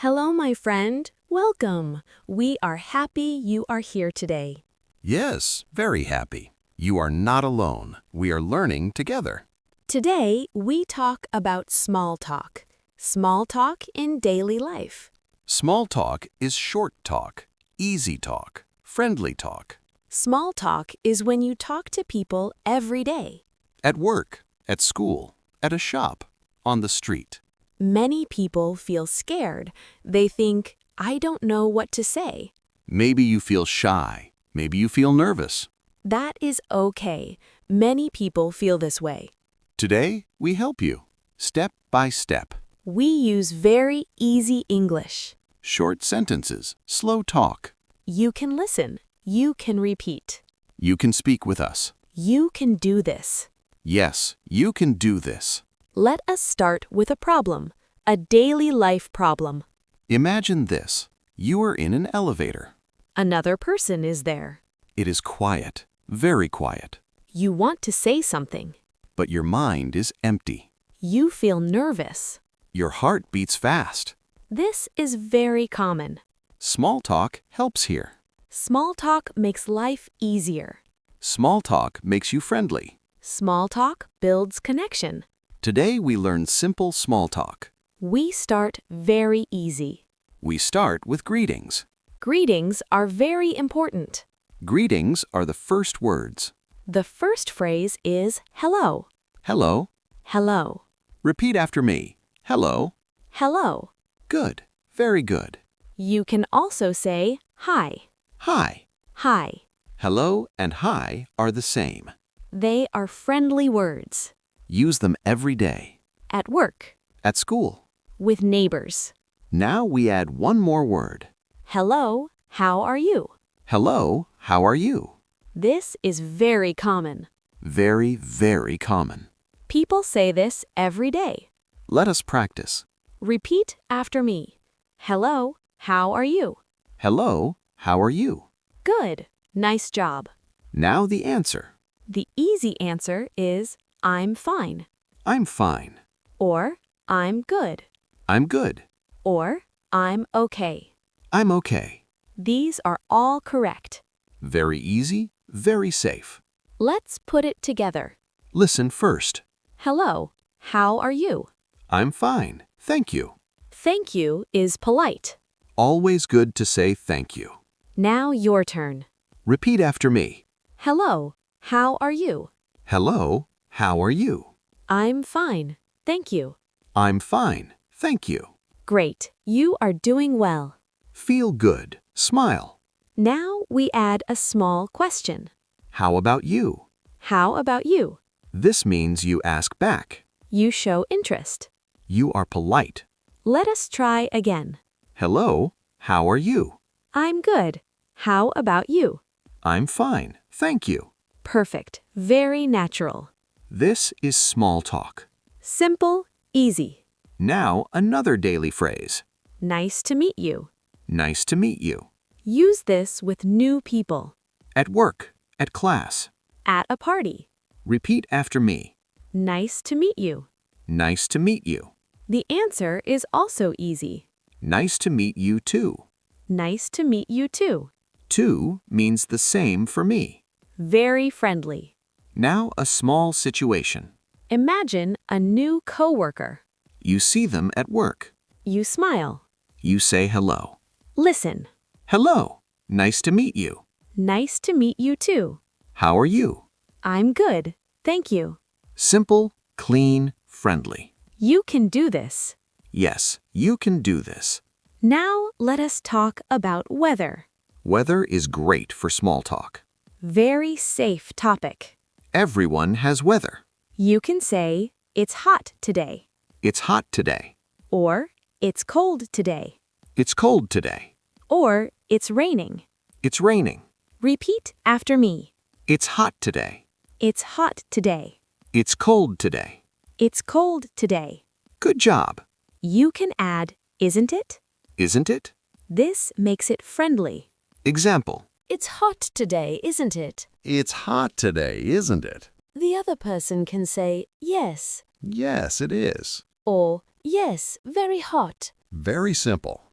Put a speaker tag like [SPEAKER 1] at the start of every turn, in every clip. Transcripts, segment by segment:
[SPEAKER 1] Hello, my friend. Welcome. We are happy you are here today.
[SPEAKER 2] Yes, very happy. You are not alone. We are learning together.
[SPEAKER 1] Today, we talk about small talk. Small talk in daily life.
[SPEAKER 2] Small talk is short talk, easy talk, friendly talk.
[SPEAKER 1] Small talk is when you talk to people every day.
[SPEAKER 2] At work, at school, at a shop, on the street.
[SPEAKER 1] Many people feel scared. They think, I don't know what to say.
[SPEAKER 2] Maybe you feel shy. Maybe you feel nervous.
[SPEAKER 1] That is okay. Many people feel this way.
[SPEAKER 2] Today, we help you, step by step.
[SPEAKER 1] We use very easy English.
[SPEAKER 2] Short sentences, slow talk.
[SPEAKER 1] You can listen. You can repeat.
[SPEAKER 2] You can speak with us.
[SPEAKER 1] You can do this.
[SPEAKER 2] Yes, you can do this.
[SPEAKER 1] Let us start with a problem, a daily life problem.
[SPEAKER 2] Imagine this. You are in an elevator.
[SPEAKER 1] Another person is there.
[SPEAKER 2] It is quiet, very quiet.
[SPEAKER 1] You want to say something.
[SPEAKER 2] But your mind is empty.
[SPEAKER 1] You feel nervous.
[SPEAKER 2] Your heart beats fast.
[SPEAKER 1] This is very common.
[SPEAKER 2] Small talk helps here.
[SPEAKER 1] Small talk makes life easier.
[SPEAKER 2] Small talk makes you friendly.
[SPEAKER 1] Small talk builds connection.
[SPEAKER 2] Today we learn simple small talk.
[SPEAKER 1] We start very easy.
[SPEAKER 2] We start with greetings.
[SPEAKER 1] Greetings are very important.
[SPEAKER 2] Greetings are the first words.
[SPEAKER 1] The first phrase is hello.
[SPEAKER 2] Hello.
[SPEAKER 1] Hello.
[SPEAKER 2] Repeat after me. Hello.
[SPEAKER 1] Hello.
[SPEAKER 2] Good. Very good.
[SPEAKER 1] You can also say hi.
[SPEAKER 2] Hi.
[SPEAKER 1] Hi.
[SPEAKER 2] Hello and hi are the same.
[SPEAKER 1] They are friendly words.
[SPEAKER 2] Use them every day.
[SPEAKER 1] At work.
[SPEAKER 2] At school.
[SPEAKER 1] With neighbors.
[SPEAKER 2] Now we add one more word.
[SPEAKER 1] Hello, how are you?
[SPEAKER 2] Hello, how are you?
[SPEAKER 1] This is very common.
[SPEAKER 2] Very, very common.
[SPEAKER 1] People say this every day.
[SPEAKER 2] Let us practice.
[SPEAKER 1] Repeat after me. Hello, how are you?
[SPEAKER 2] Hello, how are you?
[SPEAKER 1] Good. Nice job.
[SPEAKER 2] Now the answer.
[SPEAKER 1] The easy answer is I'm fine.
[SPEAKER 2] I'm fine.
[SPEAKER 1] Or I'm good.
[SPEAKER 2] I'm good.
[SPEAKER 1] Or I'm okay.
[SPEAKER 2] I'm okay.
[SPEAKER 1] These are all correct.
[SPEAKER 2] Very easy, very safe.
[SPEAKER 1] Let's put it together.
[SPEAKER 2] Listen first.
[SPEAKER 1] Hello, how are you?
[SPEAKER 2] I'm fine, thank you.
[SPEAKER 1] Thank you is polite.
[SPEAKER 2] Always good to say thank you.
[SPEAKER 1] Now your turn.
[SPEAKER 2] Repeat after me.
[SPEAKER 1] Hello, how are you?
[SPEAKER 2] Hello, how are you?
[SPEAKER 1] I'm fine, thank you.
[SPEAKER 2] I'm fine, thank you.
[SPEAKER 1] Great, you are doing well.
[SPEAKER 2] Feel good, smile.
[SPEAKER 1] Now we add a small question.
[SPEAKER 2] How about you?
[SPEAKER 1] How about you?
[SPEAKER 2] This means you ask back.
[SPEAKER 1] You show interest.
[SPEAKER 2] You are polite.
[SPEAKER 1] Let us try again.
[SPEAKER 2] Hello, how are you?
[SPEAKER 1] I'm good. How about you?
[SPEAKER 2] I'm fine, thank you.
[SPEAKER 1] Perfect, very natural.
[SPEAKER 2] This is small talk.
[SPEAKER 1] Simple, easy.
[SPEAKER 2] Now another daily phrase.
[SPEAKER 1] Nice to meet you.
[SPEAKER 2] Nice to meet you.
[SPEAKER 1] Use this with new people.
[SPEAKER 2] At work, at class.
[SPEAKER 1] At a party.
[SPEAKER 2] Repeat after me.
[SPEAKER 1] Nice to meet you.
[SPEAKER 2] Nice to meet you.
[SPEAKER 1] The answer is also easy.
[SPEAKER 2] Nice to meet you too.
[SPEAKER 1] Nice to meet you too.
[SPEAKER 2] Too means the same for me.
[SPEAKER 1] Very friendly.
[SPEAKER 2] Now a small situation.
[SPEAKER 1] Imagine a new coworker.
[SPEAKER 2] You see them at work.
[SPEAKER 1] You smile.
[SPEAKER 2] You say hello.
[SPEAKER 1] Listen.
[SPEAKER 2] Hello. Nice to meet you.
[SPEAKER 1] Nice to meet you too.
[SPEAKER 2] How are you?
[SPEAKER 1] I'm good, thank you.
[SPEAKER 2] Simple, clean, friendly.
[SPEAKER 1] You can do this.
[SPEAKER 2] Yes, you can do this.
[SPEAKER 1] Now let us talk about weather.
[SPEAKER 2] Weather is great for small talk.
[SPEAKER 1] Very safe topic.
[SPEAKER 2] Everyone has weather.
[SPEAKER 1] You can say, it's hot today.
[SPEAKER 2] It's hot today.
[SPEAKER 1] Or, it's cold today.
[SPEAKER 2] It's cold today.
[SPEAKER 1] Or, it's raining.
[SPEAKER 2] It's raining.
[SPEAKER 1] Repeat after me.
[SPEAKER 2] It's hot today.
[SPEAKER 1] It's hot today.
[SPEAKER 2] It's cold today.
[SPEAKER 1] It's cold today.
[SPEAKER 2] Good job.
[SPEAKER 1] You can add, isn't it?
[SPEAKER 2] Isn't it?
[SPEAKER 1] This makes it friendly.
[SPEAKER 2] Example.
[SPEAKER 1] It's hot today, isn't it?
[SPEAKER 3] It's hot today, isn't it?
[SPEAKER 1] The other person can say, yes.
[SPEAKER 3] Yes, it is.
[SPEAKER 1] Or, yes, very hot.
[SPEAKER 3] Very simple.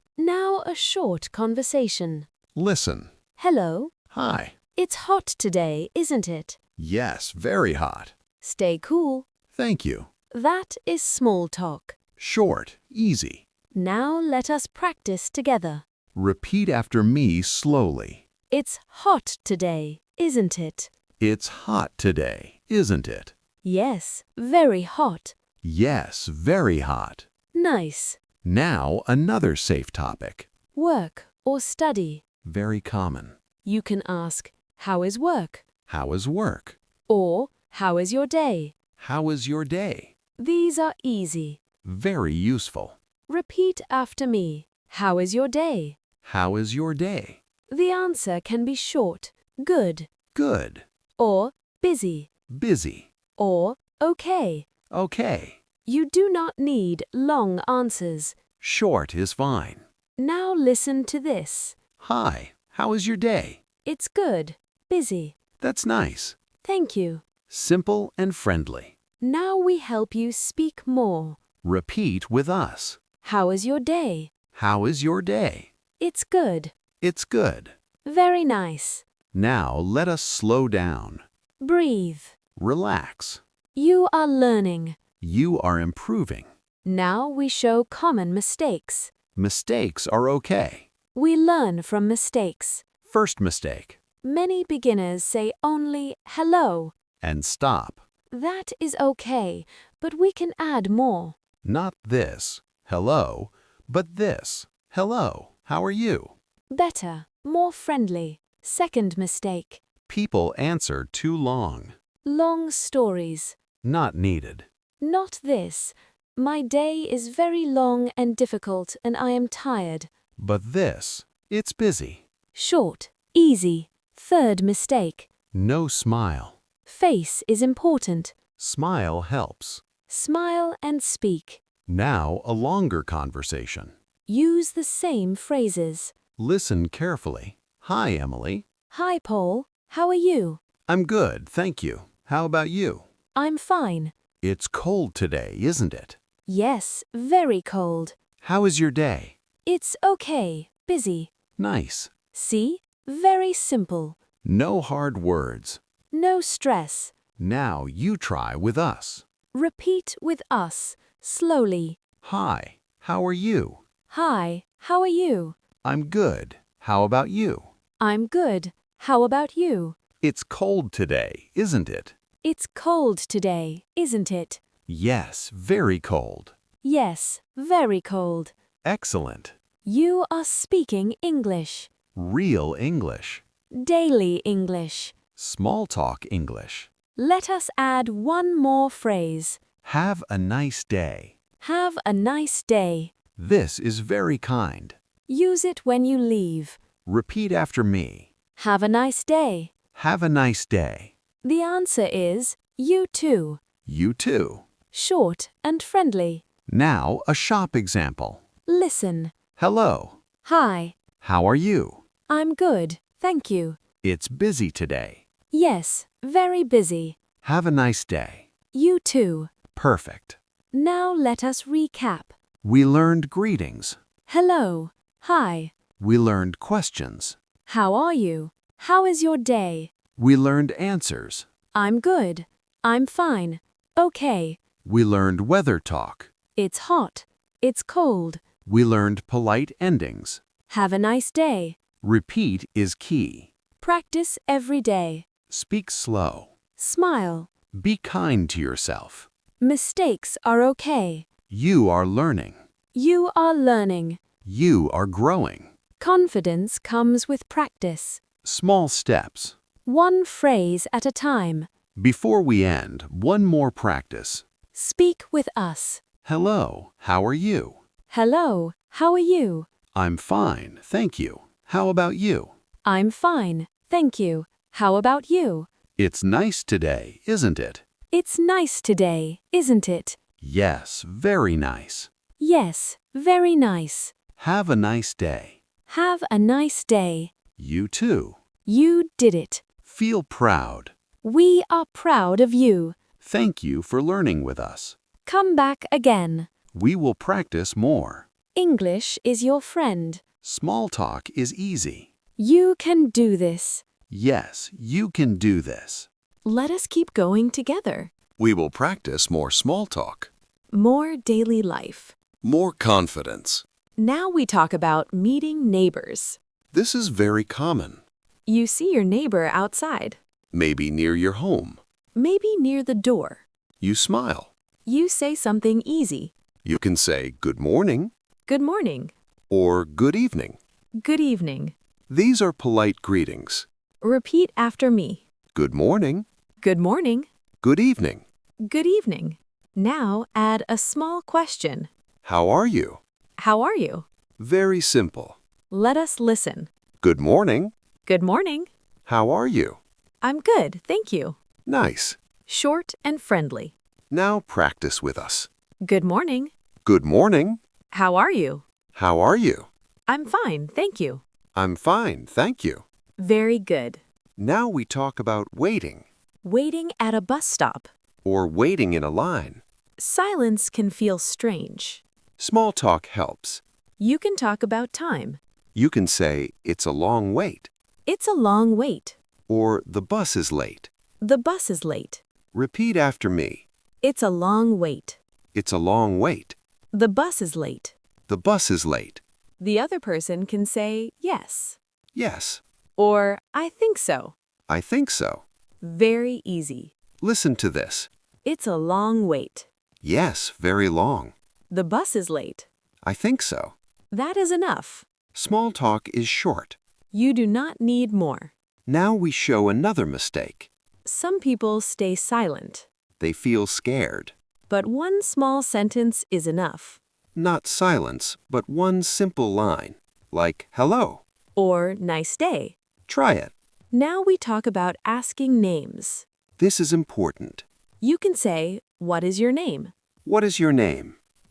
[SPEAKER 1] a short conversation.
[SPEAKER 3] Listen.
[SPEAKER 1] Hello.
[SPEAKER 3] Hi.
[SPEAKER 1] It's hot today, isn't it?
[SPEAKER 3] Yes, very hot.
[SPEAKER 1] Stay cool.
[SPEAKER 3] Thank you.
[SPEAKER 1] That is small talk.
[SPEAKER 3] Short, easy.
[SPEAKER 1] Now let us practice together.
[SPEAKER 3] Repeat after me slowly.
[SPEAKER 1] It's hot today, isn't it?
[SPEAKER 3] It's hot today, isn't it?
[SPEAKER 1] Yes, very hot.
[SPEAKER 3] Yes, very hot.
[SPEAKER 1] Nice.
[SPEAKER 3] Now another safe topic.
[SPEAKER 1] Work or study.
[SPEAKER 3] Very common.
[SPEAKER 1] You can ask, how is work?
[SPEAKER 3] How is work?
[SPEAKER 1] Or, how is your day?
[SPEAKER 3] How is your day?
[SPEAKER 1] These are easy.
[SPEAKER 3] Very useful.
[SPEAKER 1] Repeat after me. How is your day?
[SPEAKER 3] How is your day?
[SPEAKER 1] The answer can be short, good,
[SPEAKER 3] Good.
[SPEAKER 1] or busy,
[SPEAKER 3] Busy.
[SPEAKER 1] or okay.
[SPEAKER 3] Okay.
[SPEAKER 1] You do not need long answers.
[SPEAKER 3] Short is fine.
[SPEAKER 1] Now listen to this.
[SPEAKER 3] Hi, how is your day?
[SPEAKER 1] It's good, busy.
[SPEAKER 3] That's nice.
[SPEAKER 1] Thank you.
[SPEAKER 3] Simple and friendly.
[SPEAKER 1] Now we help you speak more.
[SPEAKER 3] Repeat with us.
[SPEAKER 1] How is your day?
[SPEAKER 3] How is your day?
[SPEAKER 1] It's good.
[SPEAKER 3] It's good.
[SPEAKER 1] Very nice.
[SPEAKER 3] Now let us slow down.
[SPEAKER 1] Breathe.
[SPEAKER 3] Relax.
[SPEAKER 1] You are learning.
[SPEAKER 3] You are improving.
[SPEAKER 1] Now we show common mistakes.
[SPEAKER 3] Mistakes are okay.
[SPEAKER 1] We learn from mistakes.
[SPEAKER 3] First mistake.
[SPEAKER 1] Many beginners say only hello.
[SPEAKER 3] And stop.
[SPEAKER 1] That is okay, but we can add more.
[SPEAKER 3] Not this, hello, but this, hello, how are you?
[SPEAKER 1] Better, more friendly. Second mistake.
[SPEAKER 3] People answer too long.
[SPEAKER 1] Long stories.
[SPEAKER 3] Not needed.
[SPEAKER 1] Not this. My day is very long and difficult and I am tired.
[SPEAKER 3] But this, it's busy.
[SPEAKER 1] Short, easy. Third mistake.
[SPEAKER 3] No smile.
[SPEAKER 1] Face is important.
[SPEAKER 3] Smile helps.
[SPEAKER 1] Smile and speak.
[SPEAKER 3] Now a longer conversation.
[SPEAKER 1] Use the same phrases.
[SPEAKER 3] Listen carefully. Hi, Emily.
[SPEAKER 1] Hi, Paul. How are you?
[SPEAKER 3] I'm good, thank you. How about you?
[SPEAKER 1] I'm fine.
[SPEAKER 3] It's cold today, isn't it?
[SPEAKER 1] Yes, very cold.
[SPEAKER 3] How is your day?
[SPEAKER 1] It's okay, busy.
[SPEAKER 3] Nice.
[SPEAKER 1] See? Very simple.
[SPEAKER 3] No hard words.
[SPEAKER 1] No stress.
[SPEAKER 3] Now you try with us.
[SPEAKER 1] Repeat with us, slowly.
[SPEAKER 3] Hi, how are you?
[SPEAKER 1] Hi, how are you?
[SPEAKER 3] I'm good. How about you?
[SPEAKER 1] I'm good. How about you?
[SPEAKER 3] It's cold today, isn't it?
[SPEAKER 1] It's cold today, isn't it?
[SPEAKER 3] Yes, very cold.
[SPEAKER 1] Yes, very cold.
[SPEAKER 3] Excellent.
[SPEAKER 1] You are speaking English.
[SPEAKER 3] Real English.
[SPEAKER 1] Daily English.
[SPEAKER 3] Small talk English.
[SPEAKER 1] Let us add one more phrase.
[SPEAKER 3] Have a nice day.
[SPEAKER 1] Have a nice day.
[SPEAKER 3] This is very kind.
[SPEAKER 1] Use it when you leave.
[SPEAKER 3] Repeat after me.
[SPEAKER 1] Have a nice day.
[SPEAKER 3] Have a nice day.
[SPEAKER 1] The answer is you too.
[SPEAKER 3] You too.
[SPEAKER 1] Short and friendly.
[SPEAKER 3] Now a shop example.
[SPEAKER 1] Listen.
[SPEAKER 3] Hello.
[SPEAKER 1] Hi.
[SPEAKER 3] How are you?
[SPEAKER 1] I'm good, thank you.
[SPEAKER 3] It's busy today.
[SPEAKER 1] Yes, very busy.
[SPEAKER 3] Have a nice day.
[SPEAKER 1] You too.
[SPEAKER 3] Perfect.
[SPEAKER 1] Now let us recap.
[SPEAKER 3] We learned greetings.
[SPEAKER 1] Hello. Hi.
[SPEAKER 3] We learned questions.
[SPEAKER 1] How are you? How is your day?
[SPEAKER 3] We learned answers.
[SPEAKER 1] I'm good. I'm fine. Okay.
[SPEAKER 3] We learned weather talk.
[SPEAKER 1] It's hot. It's cold.
[SPEAKER 3] We learned polite endings.
[SPEAKER 1] Have a nice day.
[SPEAKER 3] Repeat is key.
[SPEAKER 1] Practice every day.
[SPEAKER 3] Speak slow.
[SPEAKER 1] Smile.
[SPEAKER 3] Be kind to yourself.
[SPEAKER 1] Mistakes are okay.
[SPEAKER 3] You are learning.
[SPEAKER 1] You are learning.
[SPEAKER 3] You are growing.
[SPEAKER 1] Confidence comes with practice.
[SPEAKER 3] Small steps.
[SPEAKER 1] One phrase at a time.
[SPEAKER 3] Before we end, one more practice.
[SPEAKER 1] Speak with us.
[SPEAKER 3] Hello, how are you?
[SPEAKER 1] Hello, how are you?
[SPEAKER 3] I'm fine, thank you. How about you?
[SPEAKER 1] I'm fine, thank you. How about you?
[SPEAKER 3] It's nice today, isn't it?
[SPEAKER 1] It's nice today, isn't it?
[SPEAKER 3] Yes, very nice.
[SPEAKER 1] Yes, very nice.
[SPEAKER 3] Have a nice day.
[SPEAKER 1] Have a nice day.
[SPEAKER 3] You too.
[SPEAKER 1] You did it.
[SPEAKER 3] Feel proud.
[SPEAKER 1] We are proud of you.
[SPEAKER 3] Thank you for learning with us.
[SPEAKER 1] Come back again.
[SPEAKER 3] We will practice more.
[SPEAKER 1] English is your friend.
[SPEAKER 3] Small talk is easy.
[SPEAKER 1] You can do this.
[SPEAKER 3] Yes, you can do this.
[SPEAKER 1] Let us keep going together.
[SPEAKER 2] We will practice more small talk.
[SPEAKER 1] More daily life.
[SPEAKER 2] More confidence.
[SPEAKER 1] Now we talk about meeting neighbors.
[SPEAKER 2] This is very common.
[SPEAKER 1] You see your neighbor outside.
[SPEAKER 2] Maybe near your home.
[SPEAKER 1] Maybe near the door.
[SPEAKER 2] You smile.
[SPEAKER 1] You say something easy.
[SPEAKER 2] You can say good morning
[SPEAKER 1] Good morning.
[SPEAKER 2] or good evening.
[SPEAKER 1] Good evening.
[SPEAKER 2] These are polite greetings.
[SPEAKER 1] Repeat after me.
[SPEAKER 2] Good morning.
[SPEAKER 1] Good morning.
[SPEAKER 2] Good evening.
[SPEAKER 1] Good evening. Now add a small question.
[SPEAKER 2] How are you?
[SPEAKER 1] How are you?
[SPEAKER 2] Very simple.
[SPEAKER 1] Let us listen.
[SPEAKER 2] Good morning.
[SPEAKER 1] Good morning.
[SPEAKER 2] How are you?
[SPEAKER 1] I'm good, thank you.
[SPEAKER 2] Nice.
[SPEAKER 1] Short and friendly.
[SPEAKER 2] Now practice with us.
[SPEAKER 1] Good morning.
[SPEAKER 2] Good morning.
[SPEAKER 1] How are you?
[SPEAKER 2] How are you?
[SPEAKER 1] I'm fine, thank you.
[SPEAKER 2] I'm fine, thank you.
[SPEAKER 1] Very good.
[SPEAKER 2] Now we talk about waiting
[SPEAKER 1] Waiting at a bus stop.
[SPEAKER 2] or waiting in a line.
[SPEAKER 1] Silence can feel strange.
[SPEAKER 2] Small talk helps.
[SPEAKER 1] You can talk about time.
[SPEAKER 2] You can say, it's a long wait,
[SPEAKER 1] It's a long wait.
[SPEAKER 2] or the bus is late.
[SPEAKER 1] The bus is late.
[SPEAKER 2] Repeat after me.
[SPEAKER 1] It's a long wait.
[SPEAKER 2] It's a long wait.
[SPEAKER 1] The bus is late.
[SPEAKER 2] The bus is late.
[SPEAKER 1] The other person can say yes.
[SPEAKER 2] Yes,
[SPEAKER 1] Or I think so.
[SPEAKER 2] I think so.
[SPEAKER 1] Very easy.
[SPEAKER 2] Listen to this.
[SPEAKER 1] It's a long wait.
[SPEAKER 2] Yes, very long.
[SPEAKER 1] The bus is late.
[SPEAKER 2] I think so.
[SPEAKER 1] That is enough.
[SPEAKER 2] Small talk is short.
[SPEAKER 1] You do not need more.
[SPEAKER 2] Now we show another mistake.
[SPEAKER 1] Some people stay silent,
[SPEAKER 2] They feel scared.
[SPEAKER 1] but one small sentence is enough.
[SPEAKER 2] Not silence, but one simple line, like hello.
[SPEAKER 1] Or nice day.
[SPEAKER 2] Try it.
[SPEAKER 1] Now we talk about asking names.
[SPEAKER 2] This is important.
[SPEAKER 1] You can say, "What is your name?"
[SPEAKER 2] What is your name?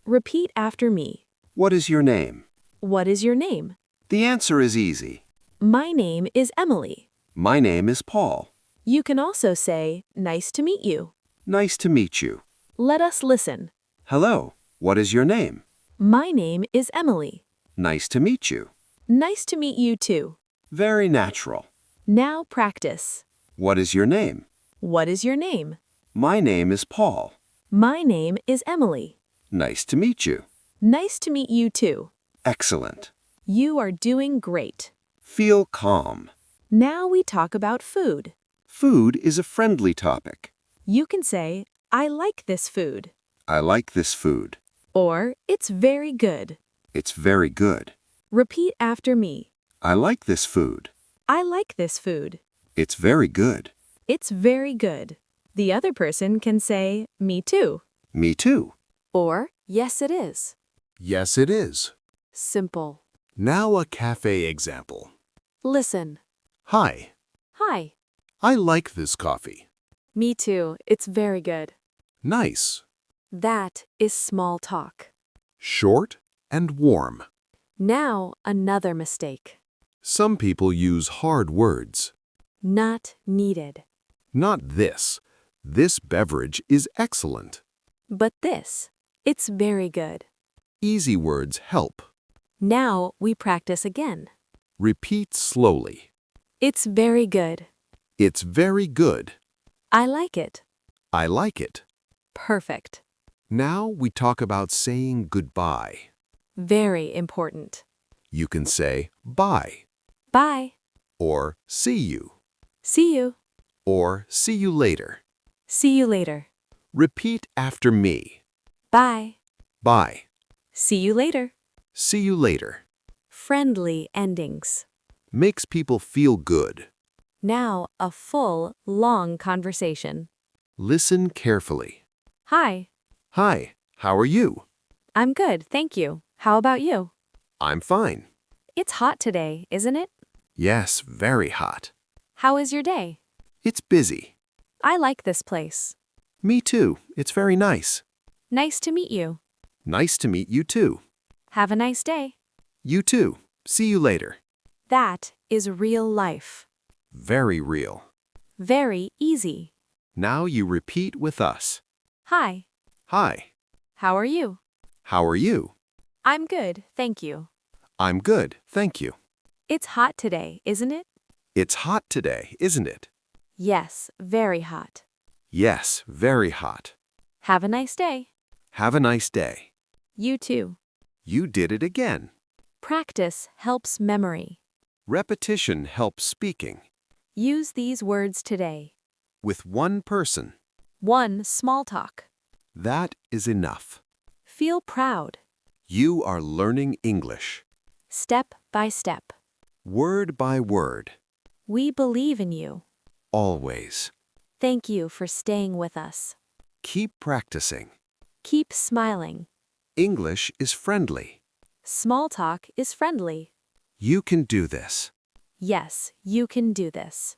[SPEAKER 1] Repeat after me.
[SPEAKER 2] What is your name?
[SPEAKER 1] What is your name?
[SPEAKER 2] The answer is easy.
[SPEAKER 1] My name is Emily.
[SPEAKER 2] My name is Paul.
[SPEAKER 1] You can also say, "Nice to meet you."
[SPEAKER 2] Nice to meet you.
[SPEAKER 1] Let us listen.
[SPEAKER 2] Hello. What is your name?
[SPEAKER 1] My name is Emily.
[SPEAKER 2] Nice to meet you.
[SPEAKER 1] Nice to meet you too.
[SPEAKER 2] Very natural.
[SPEAKER 1] Now practice.
[SPEAKER 2] What is your name?
[SPEAKER 1] What is your name?
[SPEAKER 2] My name is Paul.
[SPEAKER 1] My name is Emily.
[SPEAKER 2] Nice to meet you.
[SPEAKER 1] Nice to meet you too.
[SPEAKER 2] Excellent.
[SPEAKER 1] You are doing great.
[SPEAKER 2] Feel calm.
[SPEAKER 1] Now we talk about food.
[SPEAKER 2] Food is a friendly topic.
[SPEAKER 1] You can say, "I like this food."
[SPEAKER 2] I like this food.
[SPEAKER 1] Or, "It's very good."
[SPEAKER 2] It's very good.
[SPEAKER 1] Repeat after me.
[SPEAKER 2] I like this food.
[SPEAKER 1] I like this food.
[SPEAKER 2] It's very good.
[SPEAKER 1] It's very good. The other person can say, "Me too."
[SPEAKER 2] Me too.
[SPEAKER 1] Or, "Yes, it is."
[SPEAKER 3] Yes, it is.
[SPEAKER 1] Simple.
[SPEAKER 3] Now a cafe example.
[SPEAKER 1] Listen.
[SPEAKER 3] Hi,
[SPEAKER 1] Hi.
[SPEAKER 3] I like this coffee.
[SPEAKER 1] Me too. It's very good.
[SPEAKER 3] Nice,
[SPEAKER 1] That is small talk.
[SPEAKER 3] short, and warm.
[SPEAKER 1] Now another mistake.
[SPEAKER 3] Some people use hard words.
[SPEAKER 1] Not needed.
[SPEAKER 3] Not this. This beverage is excellent.
[SPEAKER 1] But this. It's very good.
[SPEAKER 3] Easy words help.
[SPEAKER 1] Now we practice again.
[SPEAKER 3] Repeat slowly.
[SPEAKER 1] It's very good.
[SPEAKER 3] It's very good.
[SPEAKER 1] I like it.
[SPEAKER 3] I like it.
[SPEAKER 1] Perfect.
[SPEAKER 3] Now we talk about saying goodbye.
[SPEAKER 1] Very important.
[SPEAKER 3] You can say bye,
[SPEAKER 1] Bye.
[SPEAKER 3] or see you,
[SPEAKER 1] See you.
[SPEAKER 3] or see you later.
[SPEAKER 1] See you later.
[SPEAKER 3] Repeat after me.
[SPEAKER 1] Bye.
[SPEAKER 3] Bye.
[SPEAKER 1] See you later.
[SPEAKER 3] See you later.
[SPEAKER 1] Friendly endings.
[SPEAKER 3] Makes people feel good.
[SPEAKER 1] Now a full, long conversation.
[SPEAKER 3] Listen carefully.
[SPEAKER 1] Hi.
[SPEAKER 3] Hi, how are you?
[SPEAKER 1] I'm good, thank you. How about you?
[SPEAKER 3] I'm fine.
[SPEAKER 1] It's hot today, isn't it?
[SPEAKER 3] Yes, very hot.
[SPEAKER 1] How is your day?
[SPEAKER 3] It's busy.
[SPEAKER 1] I like this place.
[SPEAKER 3] Me too. It's very nice.
[SPEAKER 1] Nice to meet you.
[SPEAKER 3] Nice to meet you too.
[SPEAKER 1] Have a nice day.
[SPEAKER 3] You too. See you later.
[SPEAKER 1] That is real life.
[SPEAKER 3] Very real.
[SPEAKER 1] Very easy.
[SPEAKER 3] Now you repeat with us.
[SPEAKER 1] Hi.
[SPEAKER 3] Hi.
[SPEAKER 1] How are you?
[SPEAKER 3] How are you?
[SPEAKER 1] I'm good, thank you.
[SPEAKER 3] I'm good, thank you.
[SPEAKER 1] It's hot today, isn't it?
[SPEAKER 3] It's hot today, isn't it?
[SPEAKER 1] Yes, very hot.
[SPEAKER 3] Yes, very hot.
[SPEAKER 1] Have a nice day.
[SPEAKER 3] Have a nice day.
[SPEAKER 1] You too.
[SPEAKER 3] You did it again.
[SPEAKER 1] Practice helps memory.
[SPEAKER 3] Repetition helps speaking.
[SPEAKER 1] Use these words today.
[SPEAKER 3] With one person.
[SPEAKER 1] 1. Small talk.
[SPEAKER 3] That is enough.
[SPEAKER 1] Feel proud.
[SPEAKER 3] You are learning English.
[SPEAKER 1] Step by step.
[SPEAKER 3] Word by word.
[SPEAKER 1] We believe in you.
[SPEAKER 3] Always.
[SPEAKER 1] Thank you for staying with us.
[SPEAKER 3] Keep practicing.
[SPEAKER 1] Keep smiling.
[SPEAKER 3] English is friendly.
[SPEAKER 1] Small talk is friendly.
[SPEAKER 3] You can do this.
[SPEAKER 1] Yes, you can do this.